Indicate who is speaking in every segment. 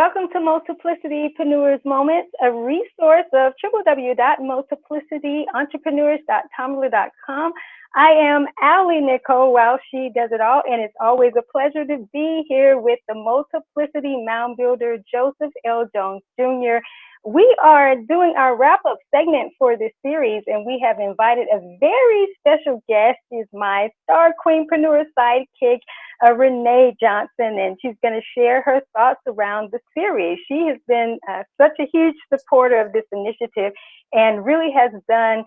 Speaker 1: Welcome to Multiplicity-preneurs Moments, a resource of www.multiplicityentrepreneurs.tumblr.com. I am AliNICOLE WOW, she does it all, and it's always a pleasure to be here with the Multiplicity Moundbuilder, Joesph L Jones Jr. We are doing our wrap-up segment for this series, and we have invited a very special guest. She's my star Queen-preneur sidekick, René Johnson, and she's going to share her thoughts around the series. She has been such a huge supporter of this initiative and really has done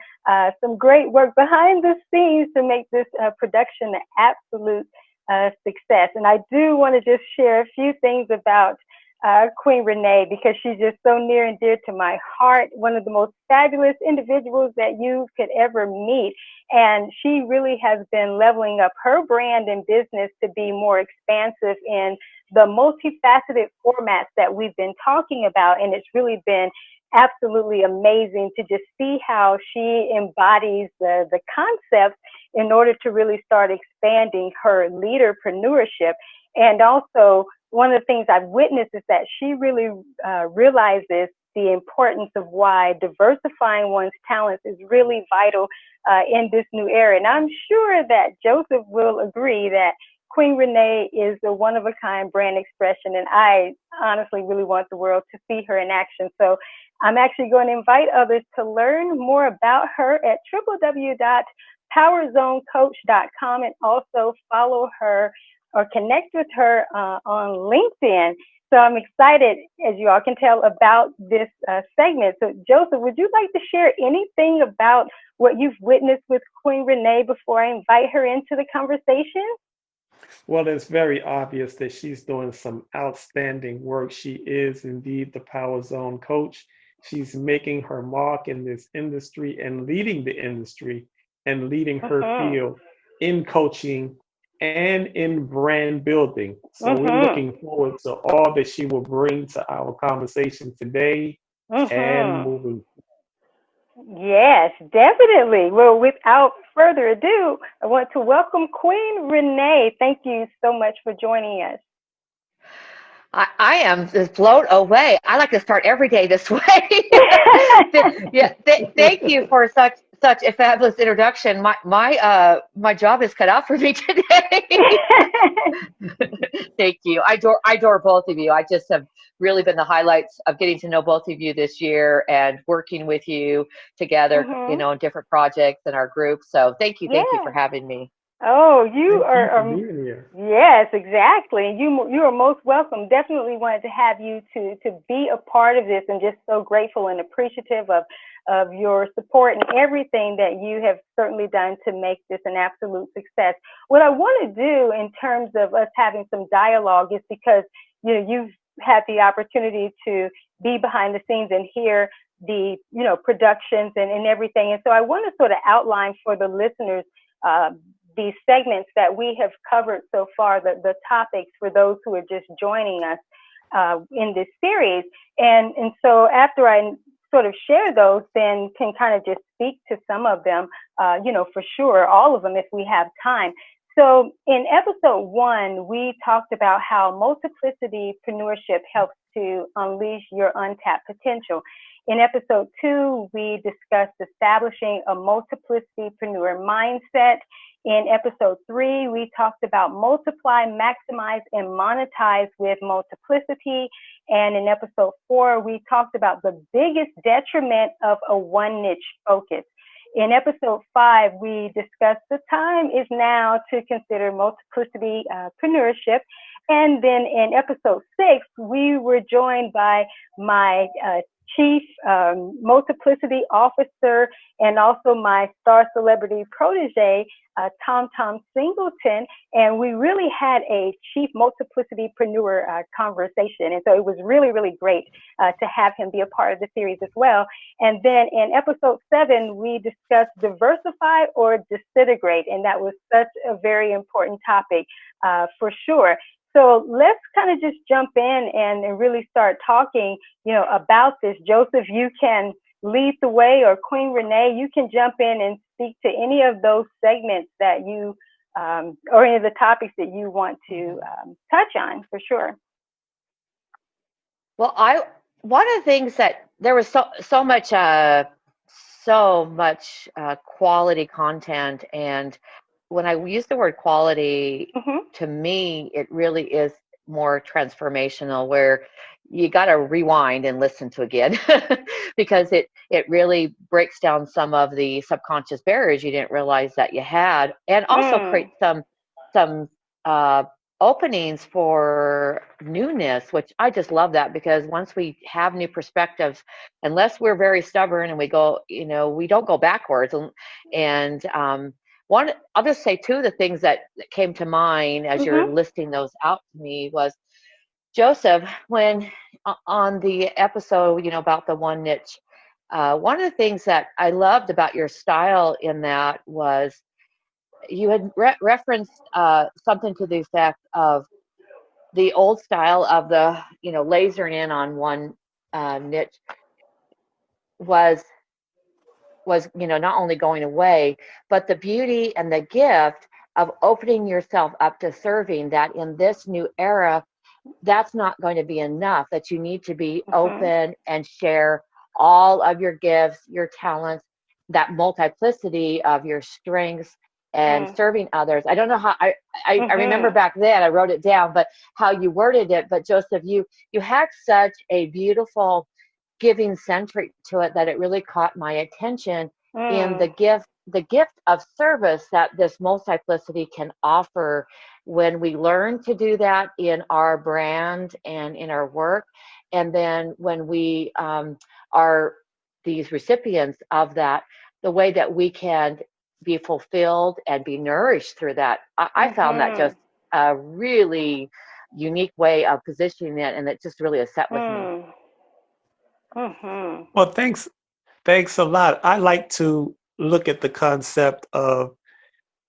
Speaker 1: some great work behind the scenes to make this production an absolute success. And I do want to just share a few things about Queen René, because she's just so near and dear to my heart, one of the most fabulous individuals that you could ever meet. And she really has been leveling up her brand and business to be more expansive in the multifaceted formats that we've been talking about. And it's really been absolutely amazing to just see how she embodies the concepts in order to really start expanding her leaderpreneurship. And also, one of the things I've witnessed is that she really realizes the importance of why diversifying one's talents is really vital in this new era. And I'm sure that Joesph will agree that Queen René is a one-of-a-kind brand expression, and I honestly really want the world to see her in action. So I'm actually going to invite others to learn more about her at www.powerzonecoach.com, and also follow her or connect with her on LinkedIn. So I'm excited, as you all can tell, about this segment. So Joesph, would you like to share anything about what you've witnessed with Queen René before I invite her into the conversation?
Speaker 2: Well, it's very obvious that she's doing some outstanding work. She is indeed the Power Zone coach. She's making her mark in this industry and leading the industry and leading her field in coaching and in brand building. So we're looking forward to all that she will bring to our conversation today and moving.
Speaker 1: Yes, definitely. Well, without further ado, I want to welcome Queen René. Thank you so much for joining us.
Speaker 3: I am blown away. I like to start every day this way. Thank you for such a fabulous introduction. My job is cut out for me today. Thank you. I adore both of you. I just have really been the highlights of getting to know both of you this year and working with you together, in different projects in our group. So thank you for having me.
Speaker 1: Oh, you are.
Speaker 2: Thank you for being here.
Speaker 1: Yes, exactly. You are most welcome. Definitely wanted to have you to be a part of this, and just so grateful and appreciative of your support and everything that you have certainly done to make this an absolute success. What I want to do in terms of us having some dialogue is because you've had the opportunity to be behind the scenes and hear the productions and everything, and so I want to sort of outline for the listeners these segments that we have covered so far, the topics for those who are just joining us in this series. And so after I sort of share those, then can kind of just speak to some of them, for sure, all of them if we have time. So in episode 1, we talked about how multiplicitypreneurship helps to unleash your untapped potential. In episode 2, we discussed establishing a multiplicity-preneur mindset. In episode 3, we talked about multiply, maximize, and monetize with multiplicity. And in episode 4, we talked about the biggest detriment of a one niche focus. In episode 5, we discussed the time is now to consider multiplicity-preneurship. And then in episode 6, we were joined by my Chief Multiplicity Officer and also my star celebrity protege, Tom Singleton, and we really had a Chief Multiplicity-preneur conversation. And so it was really, really great to have him be a part of the series as well. And then in episode 7, we discussed diversify or disintegrate, and that was such a very important topic for sure. So let's kind of just jump in and really start talking, about this. Joesph, you can lead the way, or Queen René, you can jump in and speak to any of those segments that you, or any of the topics that you want to touch on, for sure.
Speaker 3: Well, one of the things that there was so much quality content, and when I use the word quality, to me, it really is more transformational, where you got to rewind and listen to again because it really breaks down some of the subconscious barriers you didn't realize that you had, and also create some openings for newness, which I just love that, because once we have new perspectives, unless we're very stubborn and we go, we don't go backwards. And one, I'll just say two of the things that came to mind as you're listing those out to me was, Joesph, when on the episode, about the one niche, one of the things that I loved about your style in that was you had referenced something to the effect of the old style of the, lasering in on one niche was not only going away, but the beauty and the gift of opening yourself up to serving, that in this new era, that's not going to be enough, that you need to be open and share all of your gifts, your talents, that multiplicity of your strengths, and serving others. I don't know how I remember back then, I wrote it down, but how you worded it. But Joesph, you had such a beautiful giving centric to it that it really caught my attention in the gift of service that this multiplicity can offer when we learn to do that in our brand and in our work. And then when we are these recipients of that, the way that we can be fulfilled and be nourished through that. I found that just a really unique way of positioning it, and it just really is set with me.
Speaker 2: Well, thanks a lot. I like to look at the concept of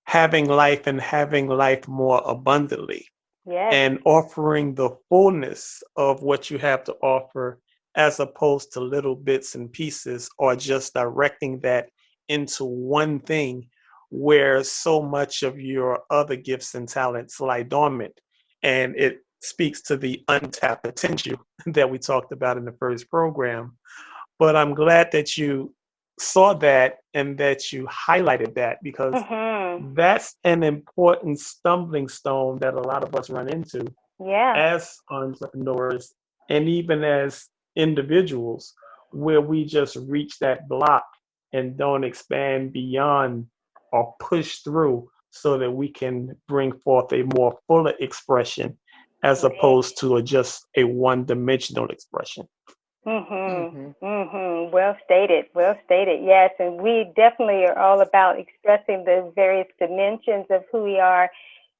Speaker 2: having life and having life more abundantly, and offering the fullness of what you have to offer, as opposed to little bits and pieces, or just directing that into one thing where so much of your other gifts and talents lie dormant. And it speaks to the untapped potential that we talked about in the first program. But I'm glad that you saw that and that you highlighted that, because that's an important stumbling stone that a lot of us run into as entrepreneurs and even as individuals, where we just reach that block and don't expand beyond or push through so that we can bring forth a more fuller expression, as opposed to just a one-dimensional expression.
Speaker 1: Well stated. Well stated. Yes, and we definitely are all about expressing the various dimensions of who we are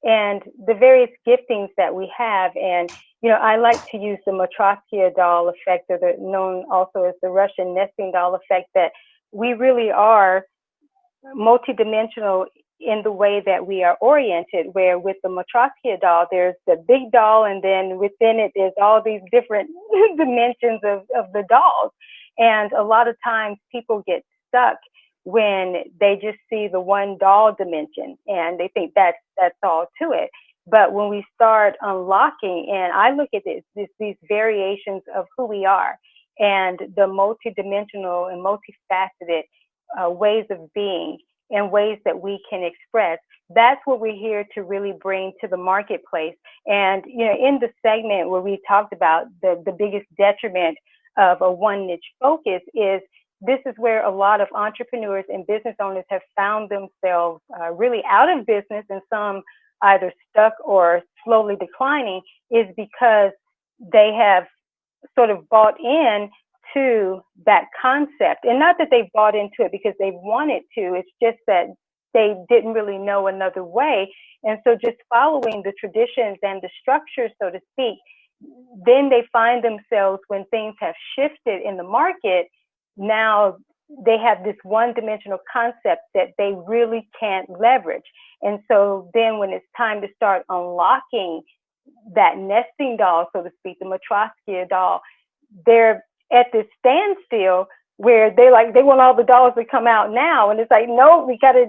Speaker 1: and the various giftings that we have. And I like to use the Matryoshka doll effect, or known also as the Russian nesting doll effect, that we really are multidimensional in the way that we are oriented, where with the Matryoshka doll, there's the big doll, and then within it, there's all these different dimensions of the dolls. And a lot of times people get stuck when they just see the one doll dimension and they think that's all to it. But when we start unlocking, and I look at these variations of who we are and the multidimensional and multifaceted ways of being and ways that we can express, that's what we're here to really bring to the marketplace. And, in the segment where we talked about the biggest detriment of a one niche focus is, this is where a lot of entrepreneurs and business owners have found themselves really out of business, and some either stuck or slowly declining, is because they have sort of bought in to that concept. And not that they've bought into it because they wanted to, it's just that they didn't really know another way. And so just following the traditions and the structure, so to speak, then they find themselves, when things have shifted in the market, now they have this one-dimensional concept that they really can't leverage. And so then when it's time to start unlocking that nesting doll, so to speak, the Matryoshka doll, they're at this standstill where they want all the dolls to come out now. And it's like, no, we got to,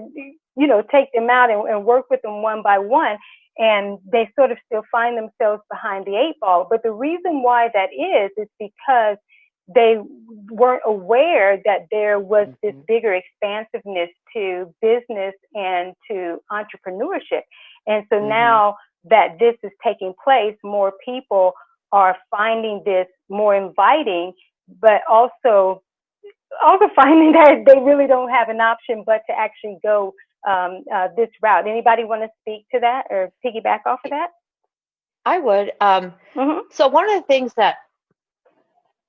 Speaker 1: take them out and work with them one by one. and they sort of still find themselves behind the eight ball. But the reason why that is because they weren't aware that there was this bigger expansiveness to business and to entrepreneurship. And so now that this is taking place, more people are finding this more inviting, but also finding that they really don't have an option but to actually go this route. Anybody want to speak to that or piggyback off of that?
Speaker 3: I would. So one of the things that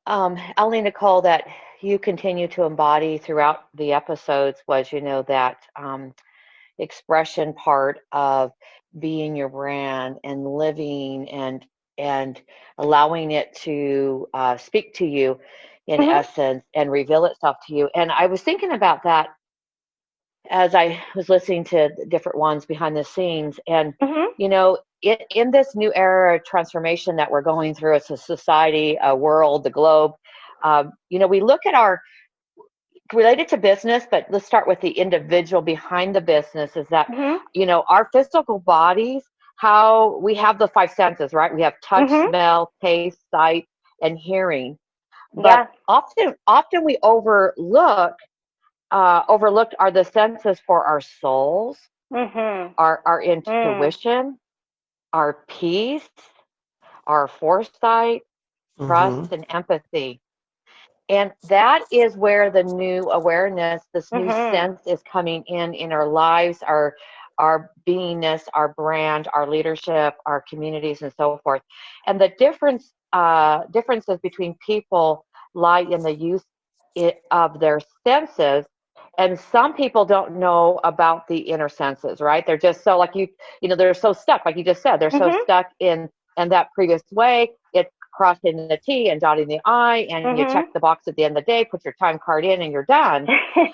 Speaker 3: AliNICOLE, that you continue to embody throughout the episodes was, that expression part of being your brand and living and allowing it to speak to you in essence and reveal itself to you. And I was thinking about that as I was listening to different ones behind the scenes. And, in this new era of transformation that we're going through as a society, a world, the globe, we look at our related to business, but let's start with the individual behind the business, is that, our physical bodies, how we have the five senses, right? We have touch, smell, taste, sight, and hearing. But often we overlooked are the senses for our souls, our intuition, our peace, our foresight, trust, and empathy. And that is where the new awareness, this new sense is coming in our lives, our beingness, our brand, our leadership, our communities, and so forth. And the differences between people lie in the use of their senses. And some people don't know about the inner senses, right? They're just so they're so stuck, like you just said, they're so stuck in that previous way. It's crossing the T and dotting the I, and you check the box at the end of the day, put your time card in, and you're done.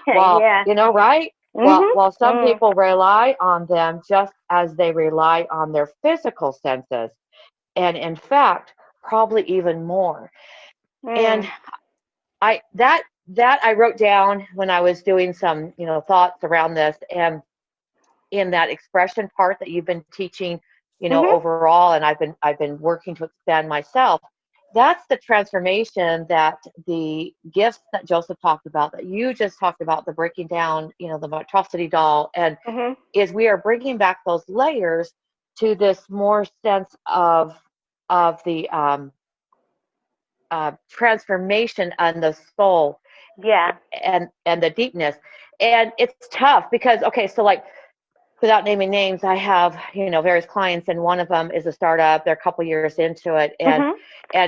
Speaker 3: Well, right? While some people rely on them just as they rely on their physical senses, and in fact, probably even more. And I wrote down when I was doing some, thoughts around this, and in that expression part that you've been teaching, overall, and I've been working to expand myself. That's the transformation that the gifts that Joesph talked about, that you just talked about, the breaking down, the monstrosity doll, and is we are bringing back those layers to this more sense of the transformation on the soul, and the deepness. And it's tough because, okay, so like, without naming names, I have various clients, and one of them is a startup. They're a couple years into it, and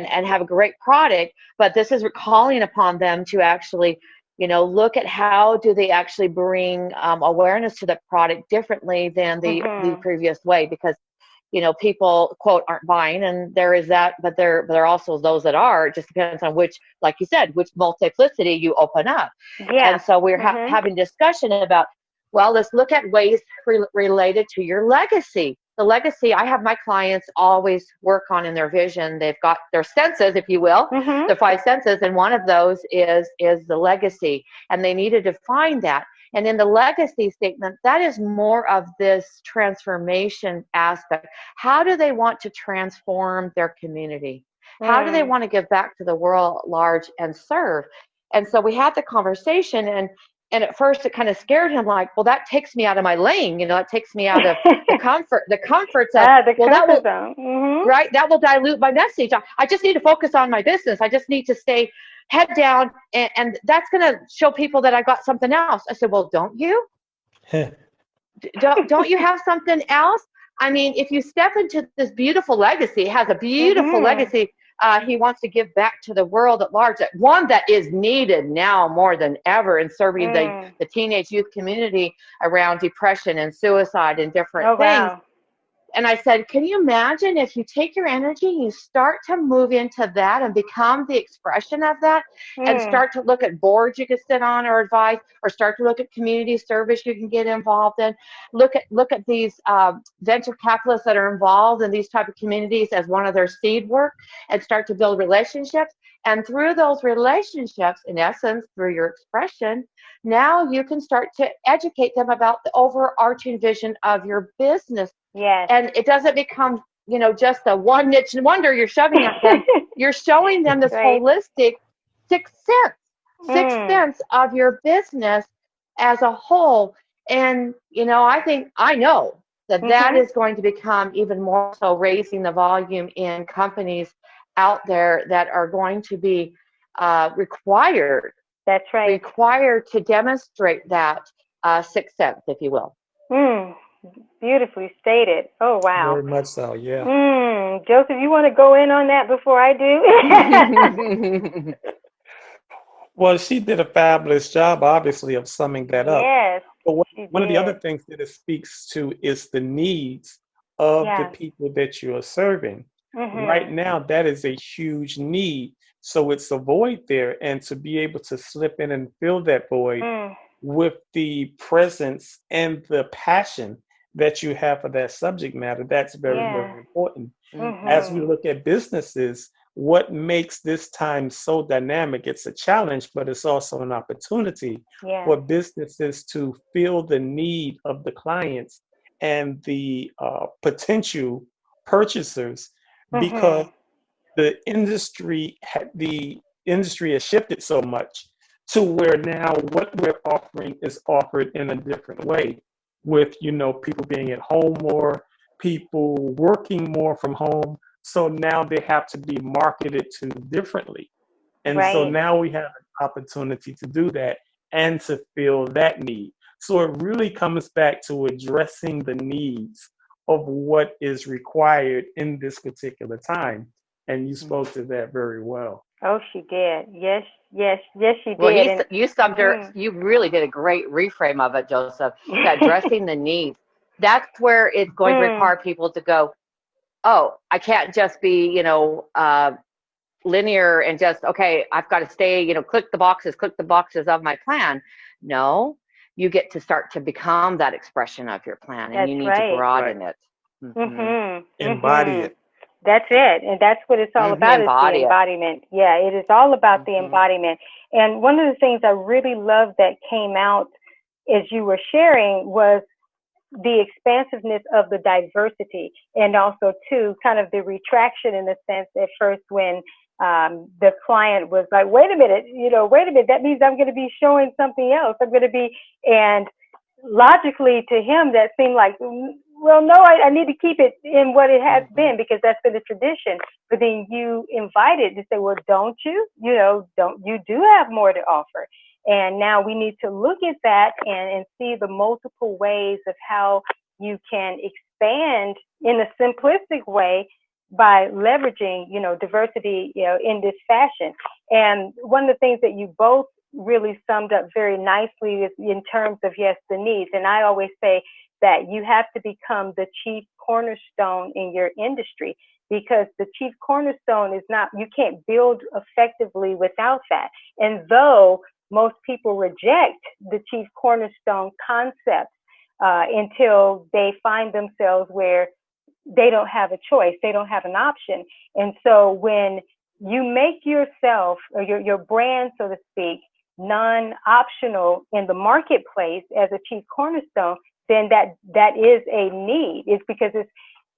Speaker 3: have a great product, but this is calling upon them to actually look at how do they actually bring awareness to the product differently than the previous way, because people, quote, aren't buying, and there is that, but there are also those that are. It just depends on which, like you said, which multiplicity you open up. And so we're having discussion about, well, let's look at ways related to your legacy. The legacy I have my clients always work on in their vision. They've got their senses, if you will, the five senses, and one of those is the legacy, and they need to define that. And in the legacy statement, that is more of this transformation aspect. How do they want to transform their community? How do they want to give back to the world at large and serve? And so we had the conversation, and at first it kind of scared him, like, well, that takes me out of my lane. It takes me out of the comforts of, that will, right? That will dilute my message. I just need to focus on my business. I just need to stay head down, and that's going to show people that I got something else. I said, well, don't you? don't you have something else? I mean, if you step into this beautiful legacy, it has a beautiful legacy. He wants to give back to the world at large, that one that is needed now more than ever in serving the teenage youth community around depression and suicide and different things. Wow. And I said, can you imagine if you take your energy and you start to move into that and become the expression of that, and start to look at boards you can sit on or advise, or start to look at community service you can get involved in, look at these venture capitalists that are involved in these type of communities as one of their seed work, and start to build relationships, And through those relationships, in essence, through your expression, now you can start to educate them about the overarching vision of your business.
Speaker 1: Yes.
Speaker 3: And it doesn't become, just a one niche wonder you're shoving at them. You're showing them this
Speaker 1: right.
Speaker 3: holistic sixth sense of your business as a whole. And, I know that is going to become even more so, raising the volume in companies out there that are going to be required.
Speaker 1: That's right.
Speaker 3: Required to demonstrate that sixth sense, if you will.
Speaker 1: Beautifully stated. Oh, wow.
Speaker 2: Very much so, yeah.
Speaker 1: Joesph, you want to go in on that before I do?
Speaker 2: Well, she did a fabulous job, obviously, of summing that up.
Speaker 1: Yes.
Speaker 2: But one of the other things that it speaks to is the needs of the people that you are serving. Right now, that is a huge need. So it's a void there. And to be able to slip in and fill that void with the presence and the passion that you have for that subject matter, that's very, very important. As we look at businesses, what makes this time so dynamic? It's a challenge, but it's also an opportunity for businesses to feel the need of the clients and the potential purchasers, because the industry has shifted so much to where now what we're offering is offered in a different way, with people being at home more, people working more from home. So now they have to be marketed to differently. And so now we have an opportunity to do that and to fill that need. So it really comes back to addressing the needs of what is required in this particular time. And you spoke to that very well.
Speaker 1: Oh, she did. Yes, she did.
Speaker 3: Well, you summed her. You really did a great reframe of it, Joesph. Addressing the needs. That's where it's going to require people to go, oh, I can't just be, linear and just, okay, I've got to stay, click the boxes of my plan. No, you get to start to become that expression of your plan, and you need to broaden it.
Speaker 2: Embody it.
Speaker 1: That's it. And that's what it's all about, is the embodiment. Yeah, it is all about the embodiment. And one of the things I really loved that came out as you were sharing was the expansiveness of the diversity, and also too kind of the retraction, in the sense at first when the client was like, wait a minute, that means I'm going to be showing something else. And logically to him that seemed like, well, no, I need to keep it in what it has been, because that's been the tradition. But then you invited to say, well, don't you? You do have more to offer. And now we need to look at that and see the multiple ways of how you can expand in a simplistic way by leveraging, diversity, in this fashion. And one of the things that you both really summed up very nicely is in terms of, yes, the needs. And I always say that you have to become the chief cornerstone in your industry, because the chief cornerstone is not, you can't build effectively without that. And though most people reject the chief cornerstone concept until they find themselves where they don't have a choice, they don't have an option. And so when you make yourself, or your brand, so to speak, non-optional in the marketplace as a chief cornerstone, then that is a need. It's because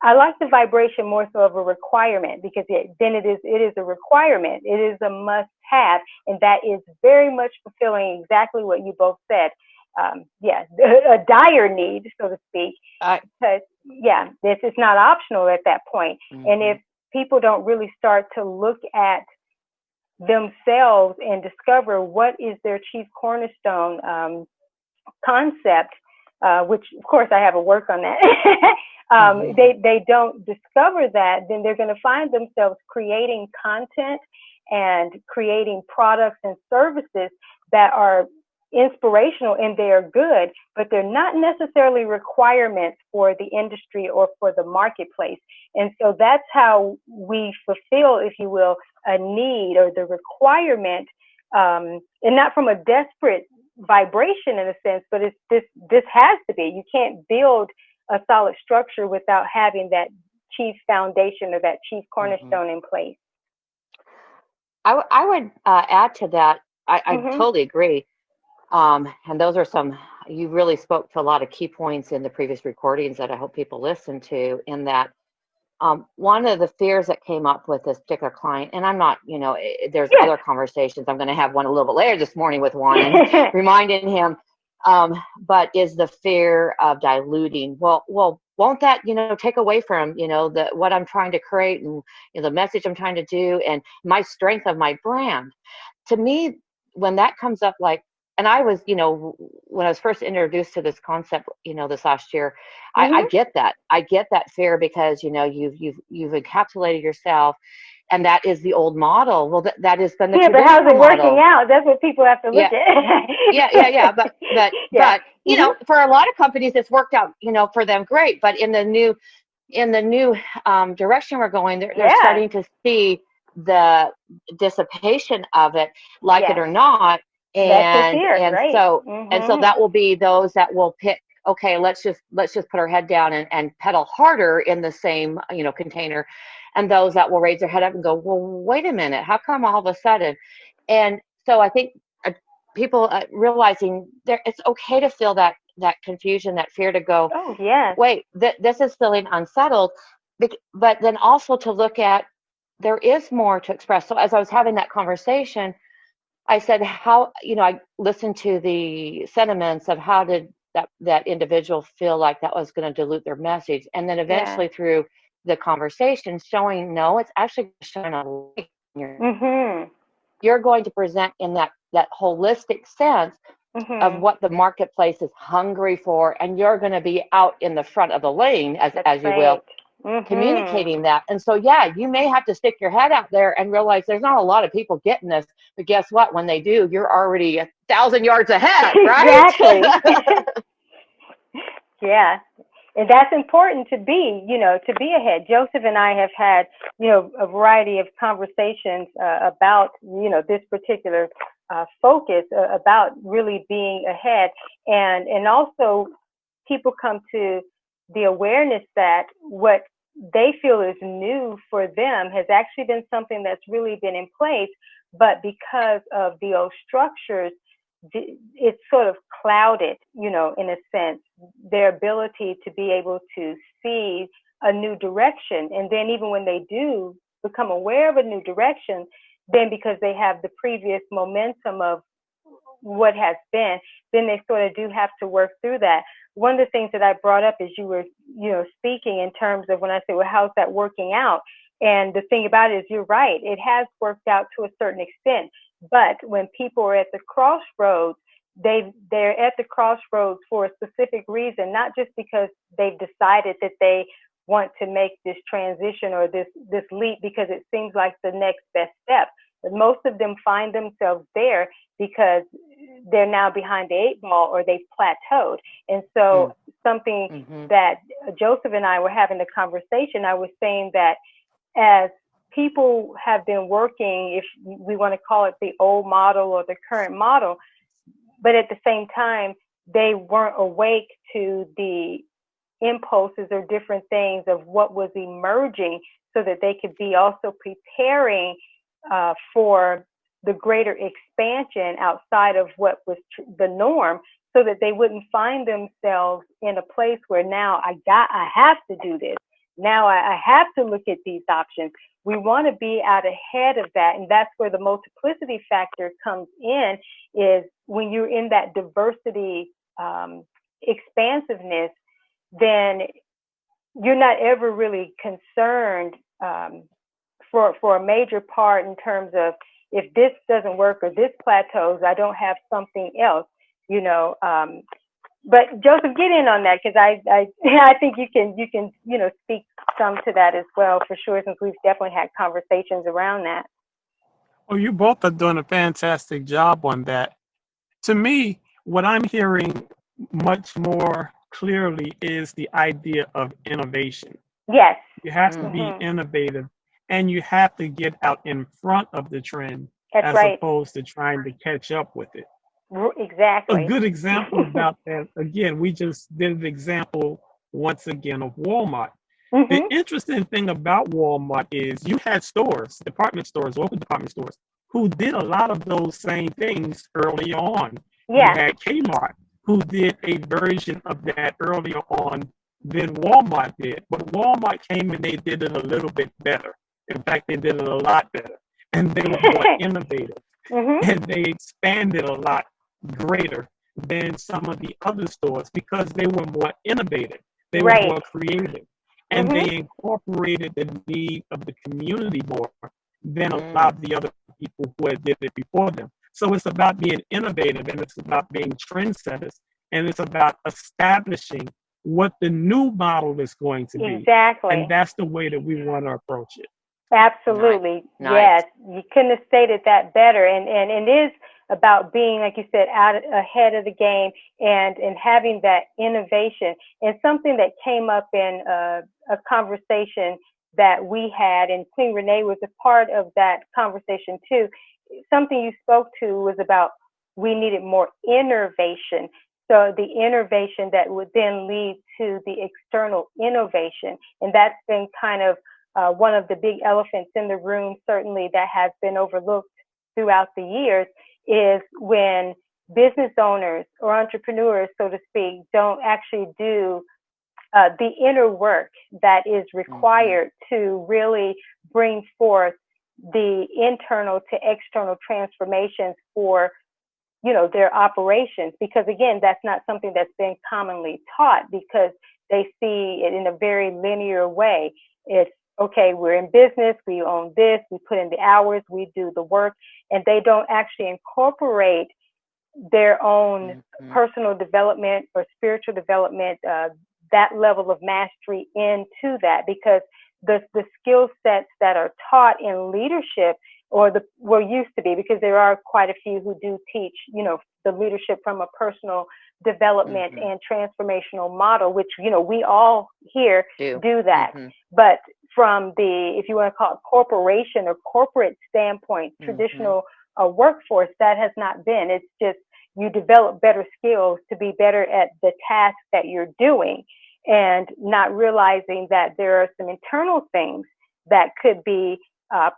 Speaker 1: I like the vibration more so of a requirement, because it is a requirement. It is a must have. And that is very much fulfilling exactly what you both said. A dire need, so to speak. Because, it's not optional at that point. And if people don't really start to look at themselves and discover what is their chief cornerstone concept, which of course I have a work on that. They don't discover that, then they're going to find themselves creating content and creating products and services that are inspirational and they are good, but they're not necessarily requirements for the industry or for the marketplace. And so that's how we fulfill, if you will, a need or the requirement, and not from a desperate vibration in a sense, but this has to be. You can't build a solid structure without having that chief foundation or that chief cornerstone in place.
Speaker 3: I would add to that. I totally agree. And those are you really spoke to a lot of key points in the previous recordings that I hope people listen to, in that one of the fears that came up with this particular client, and I'm not, there's other conversations. I'm going to have one a little bit later this morning with one and reminding him, but is the fear of diluting. Well, won't that, take away from, what I'm trying to create and the message I'm trying to do and my strength of my brand? To me, when that comes up, and I was, when I was first introduced to this concept, this last year, I get that. I get that fear because, you've encapsulated yourself, and that is the old model. Well, that has been the traditional model.
Speaker 1: But how's it working out? That's what people have to look at.
Speaker 3: Yeah. But for a lot of companies, it's worked out, for them great. But in the new direction we're going, they're starting to see the dissipation of it, like it or not. And so that will be those that will pick, okay, let's just put our head down and pedal harder in the same, container. And those that will raise their head up and go, well, wait a minute, how come all of a sudden? And so I think people realizing it's okay to feel that confusion, that fear, to go, wait, this is feeling unsettled. But then also to look at, there is more to express. So as I was having that conversation, I said, how, I listened to the sentiments of how did that individual feel like that was going to dilute their message. And then eventually through the conversation showing, no, it's actually showing a light. You're going to present in that holistic sense of what the marketplace is hungry for. And you're going to be out in the front of the lane, as you will, communicating that. And so, you may have to stick your head out there and realize there's not a lot of people getting this, but guess what? When they do, you're already 1,000 yards ahead, right?
Speaker 1: Exactly. And that's important to be ahead. Joesph and I have had, a variety of conversations about, this particular focus about really being ahead. And also people come to the awareness that what they feel is new for them has actually been something that's really been in place, but because of the old structures, it's sort of clouded, in a sense, their ability to be able to see a new direction. And then even when they do become aware of a new direction, then because they have the previous momentum of what has been, then they sort of do have to work through that. One of the things that I brought up as you were, speaking in terms of when I say, well, how's that working out? And the thing about it is, you're right, it has worked out to a certain extent. But when people are at the crossroads, they're at the crossroads for a specific reason, not just because they've decided that they want to make this transition or this leap because it seems like the next best step. But most of them find themselves there because they're now behind the 8 ball or they've plateaued. And so something that Joesph and I were having a conversation, I was saying that as people have been working, if we want to call it the old model or the current model, but at the same time, they weren't awake to the impulses or different things of what was emerging so that they could be also preparing for the greater expansion outside of what was the norm, so that they wouldn't find themselves in a place where now I have to do this. Now I have to look at these options. We want to be out ahead of that. And that's where the multiplicity factor comes in, is when you're in that diversity, expansiveness, then you're not ever really concerned for a major part in terms of, if this doesn't work or this plateaus, I don't have something else, But Joesph, get in on that, because I think you can speak some to that as well, for sure, since we've definitely had conversations around that.
Speaker 2: Well, you both are doing a fantastic job on that. To me, what I'm hearing much more clearly is the idea of innovation.
Speaker 1: Yes.
Speaker 2: You have to be innovative, and you have to get out in front of the trend. That's as opposed to trying to catch up with it.
Speaker 1: Exactly.
Speaker 2: A good example about that, again, we just did an example once again of Walmart. The interesting thing about Walmart is you had stores, department stores, local department stores, who did a lot of those same things early on. You had Kmart, who did a version of that earlier on than Walmart did. But Walmart came and they did it a little bit better. In fact, they did it a lot better. And they were more innovative. And they expanded a lot greater than some of the other stores because they were more innovative. They were more creative. And they incorporated the need of the community more than a lot of the other people who had did it before them. So it's about being innovative, and it's about being trendsetters, and it's about establishing what the new model is going to be.
Speaker 1: Exactly.
Speaker 2: And that's the way that we want to approach it.
Speaker 1: Absolutely.
Speaker 3: Nice.
Speaker 1: Yes. You couldn't have stated that better. And it is about being, like you said, ahead of the game and having that innovation. And something that came up in a conversation that we had, and Queen René was a part of that conversation too. Something you spoke to was about we needed more innovation. So the innovation that would then lead to the external innovation. And that's been kind of one of the big elephants in the room, certainly, that has been overlooked throughout the years, is when business owners or entrepreneurs, so to speak, don't actually do the inner work that is required to really bring forth the internal to external transformations for, you know, their operations. Because again, that's not something that's been commonly taught, because they see it in a very linear way. It's, okay, we're in business, we own this, we put in the hours, we do the work, and they don't actually incorporate their own personal development or spiritual development, that level of mastery into that, because the skill sets that are taught in leadership, or used to be, because there are quite a few who do teach, you know, the leadership from a personal development and transformational model, which, you know, we all here do that. But from the, if you want to call it corporation or corporate standpoint, traditional workforce, that has not been. It's just you develop better skills to be better at the task that you're doing, and not realizing that there are some internal things that could be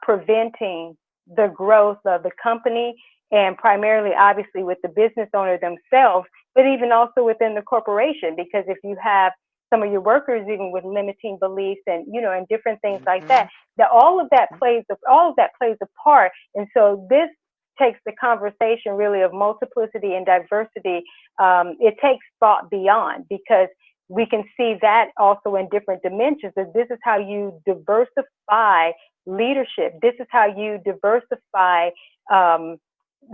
Speaker 1: preventing the growth of the company, and primarily, obviously, with the business owner themselves, but even also within the corporation. Because if you have some of your workers even with limiting beliefs and, you know, and different things like that, all of that plays a part. And so this takes the conversation really of multiplicity and diversity. It takes thought beyond, because we can see that also in different dimensions. That this is how you diversify leadership. This is how you diversify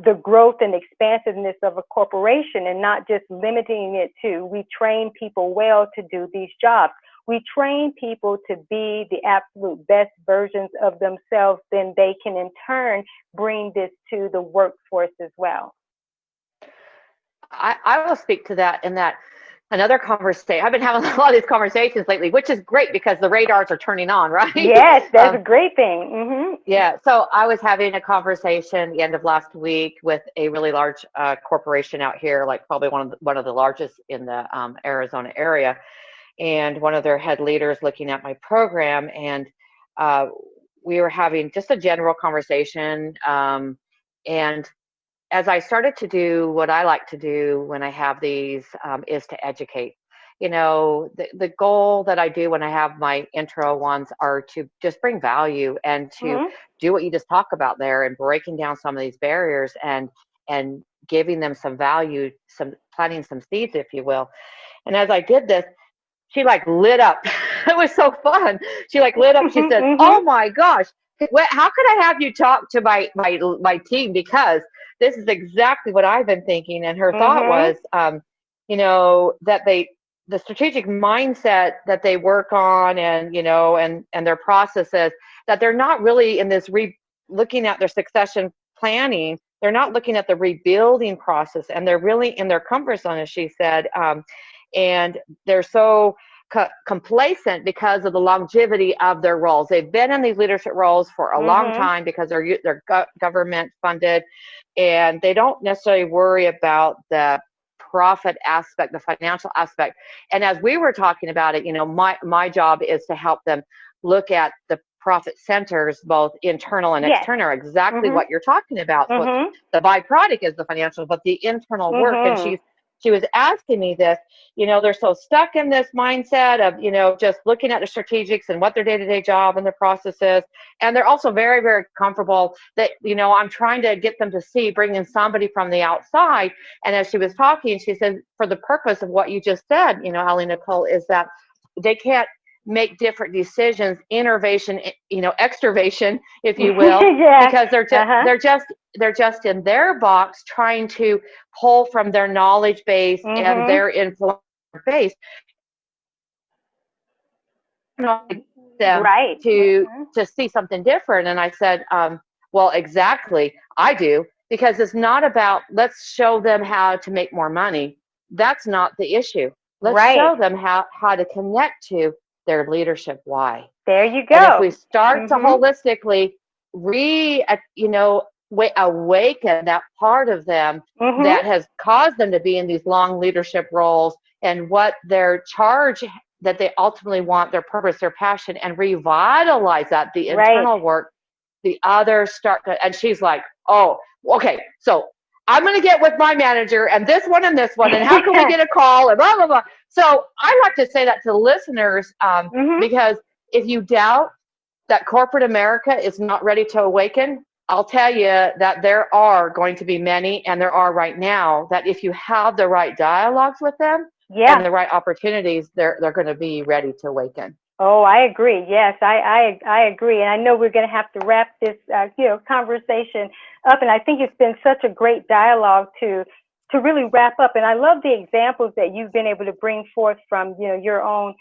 Speaker 1: the growth and expansiveness of a corporation, and not just limiting it to, we train people well to do these jobs. We train people to be the absolute best versions of themselves, then they can in turn bring this to the workforce as well.
Speaker 3: I will speak to that in that another conversation. I've been having a lot of these conversations lately, which is great because the radars are turning on, right?
Speaker 1: Yes, that's a great thing.
Speaker 3: Yeah. So I was having a conversation the end of last week with a really large corporation out here, like probably one of the largest in the Arizona area, and one of their head leaders looking at my program, and we were having just a general conversation, and as I started to do what I like to do when I have these, is to educate. You know, the goal that I do when I have my intro ones are to just bring value and to do what you just talk about there, and breaking down some of these barriers and giving them some value, planting some seeds, if you will. And as I did this, she like lit up. It was so fun. She like lit up. She said, "Oh my gosh, how could I have you talk to my team? Because this is exactly what I've been thinking." And her thought was, you know, that the strategic mindset that they work on, and, you know, and their processes, that they're not really in this looking at their succession planning. They're not looking at the rebuilding process, and they're really in their comfort zone, as she said. And they're so complacent because of the longevity of their roles. They've been in these leadership roles for a long time because they're government funded, and they don't necessarily worry about the profit aspect, the financial aspect. And as we were talking about it, my job is to help them look at the profit centers, both internal and
Speaker 1: Yes.
Speaker 3: external, exactly what you're talking about. So the byproduct is the financial, but the internal work. And she was asking me this, they're so stuck in this mindset of, just looking at the strategics and what their day-to-day job and their process is. And they're also very, very comfortable that, I'm trying to get them to see, bring in somebody from the outside. And as she was talking, she said, for the purpose of what you just said, AliNICOLE, is that they can't make different decisions, innovation, extravation, if you will, because they're just in their box trying to pull from their knowledge base and their influence base. Them to see something different. And I said, well, exactly, I do, because it's not about let's show them how to make more money. That's not the issue. Let's show them how to connect to their leadership why.
Speaker 1: There you go.
Speaker 3: And if we start to holistically awaken that part of them that has caused them to be in these long leadership roles, and what their charge that they ultimately want, their purpose, their passion, and revitalize that, the internal work, the others start to, and she's like, oh, okay, so I'm going to get with my manager and this one, and how can we get a call, and blah, blah, blah. So I like to say that to listeners, because if you doubt that corporate America is not ready to awaken, I'll tell you that there are going to be many, and there are right now, that if you have the right dialogues with them and the right opportunities, they're going to be ready to awaken.
Speaker 1: Oh, I agree. Yes, I agree. And I know we're going to have to wrap this, conversation up. And I think it's been such a great dialogue to really wrap up. And I love the examples that you've been able to bring forth from, your own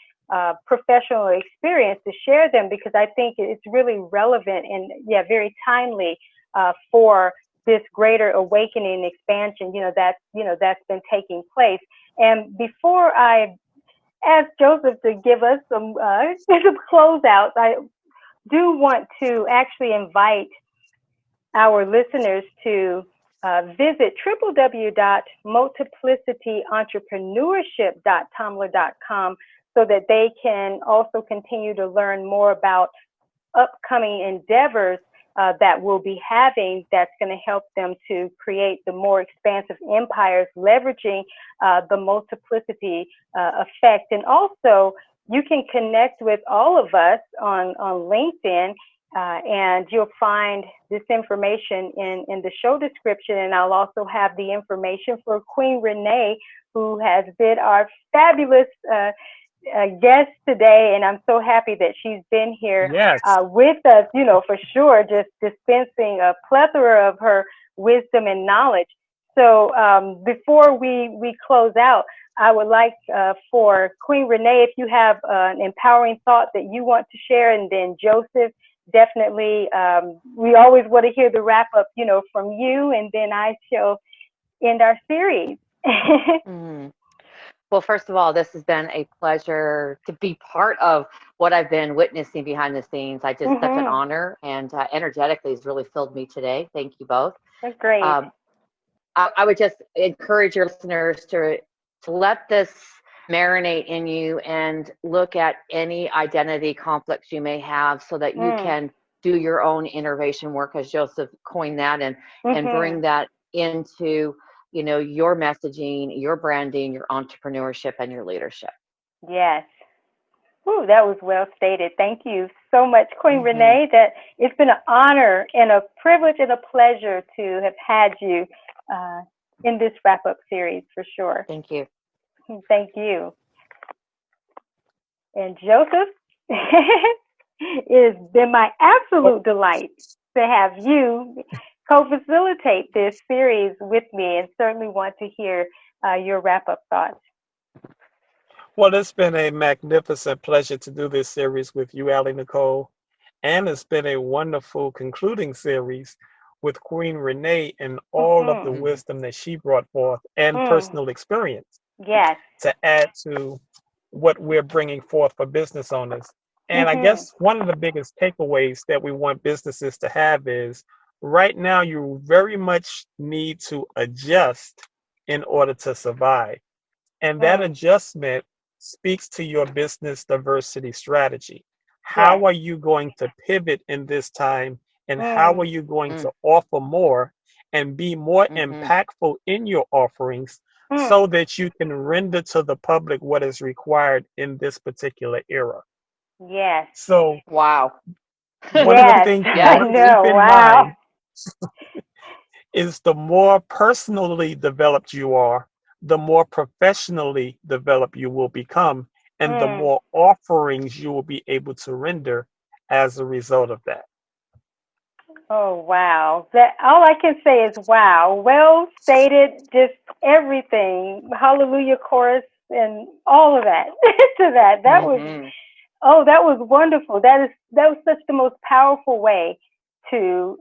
Speaker 1: professional experience to share them, because I think it's really relevant and very timely for this greater awakening and expansion, that's been taking place. And before I ask Joesph to give us some closeouts, I do want to actually invite our listeners to visit www.multiplicityentrepreneur.tumblr.com so that they can also continue to learn more about upcoming endeavors that we'll be having, that's going to help them to create the more expansive empires, leveraging the multiplicity effect. And also, you can connect with all of us on LinkedIn, and you'll find this information in the show description. And I'll also have the information for Queen René, who has been our fabulous guest today, and I'm so happy that she's been here with us, for sure, just dispensing a plethora of her wisdom and knowledge. So before we close out, I would like for Queen René, if you have an empowering thought that you want to share, and then Joesph, definitely, we always want to hear the wrap up, from you, and then I shall end our series.
Speaker 3: Well, first of all, this has been a pleasure to be part of what I've been witnessing behind the scenes. Such an honor, and energetically has really filled me today. Thank you both.
Speaker 1: That's great.
Speaker 3: I would just encourage your listeners to let this marinate in you and look at any identity conflicts you may have, so that you can do your own innovation work, as Joesph coined that, and bring that into your messaging, your branding, your entrepreneurship, and your leadership.
Speaker 1: Yes. Ooh, that was well stated. Thank you so much, Queen René. That it's been an honor and a privilege and a pleasure to have had you in this wrap-up series, for sure.
Speaker 3: Thank you.
Speaker 1: Thank you. And Joesph, it has been my absolute delight to have you co-facilitate this series with me, and certainly want to hear your wrap-up thoughts.
Speaker 2: Well, it's been a magnificent pleasure to do this series with you, AliNICOLE, and it's been a wonderful concluding series with Queen René and all of the wisdom that she brought forth and personal experience.
Speaker 1: Yes.
Speaker 2: To add to what we're bringing forth for business owners. And I guess one of the biggest takeaways that we want businesses to have is, right now, you very much need to adjust in order to survive. And that
Speaker 1: Mm.
Speaker 2: adjustment speaks to your business diversity strategy.
Speaker 1: Yes.
Speaker 2: How are you going to pivot in this time? And how
Speaker 1: Mm.
Speaker 2: are you going to offer more and be more
Speaker 3: Mm-hmm.
Speaker 2: impactful in your offerings
Speaker 1: Mm.
Speaker 2: so that you can render to the public what is required in this particular era?
Speaker 1: Yes.
Speaker 2: So,
Speaker 3: Wow.
Speaker 2: one of the
Speaker 1: Yes.
Speaker 2: things you
Speaker 1: I
Speaker 3: Yes.
Speaker 2: want to keep
Speaker 1: know.
Speaker 2: in
Speaker 1: Wow.
Speaker 2: mind is the more personally developed you are, the more professionally developed you will become, and the
Speaker 1: Mm.
Speaker 2: more offerings you will be able to render as a result of that.
Speaker 1: Oh, wow. That all I can say is wow. Well stated, just everything. Hallelujah chorus and all of that. To that. That was
Speaker 3: Mm-hmm.
Speaker 1: that was wonderful. That was such the most powerful way to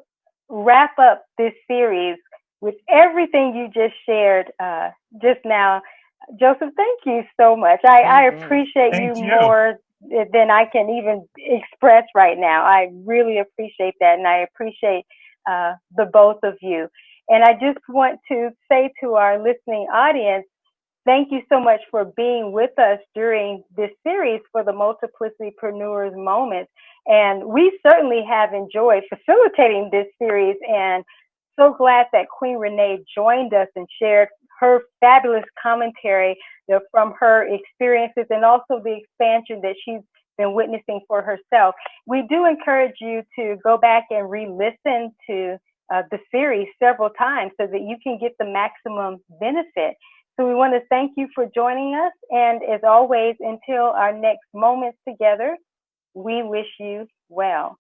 Speaker 1: wrap up this series with everything you just shared just now. Joesph, thank you so much. I
Speaker 3: Mm-hmm.
Speaker 1: appreciate you
Speaker 2: Thank you.
Speaker 1: more than I can even express right now. I really appreciate that, and I appreciate the both of you. And I just want to say to our listening audience, thank you so much for being with us during this series for the Multiplicity-preneurs Moments. And we certainly have enjoyed facilitating this series, and so glad that Queen René joined us and shared her fabulous commentary from her experiences and also the expansion that she's been witnessing for herself. We do encourage you to go back and re-listen to the series several times so that you can get the maximum benefit. So we want to thank you for joining us. And as always, until our next moments together, we wish you well.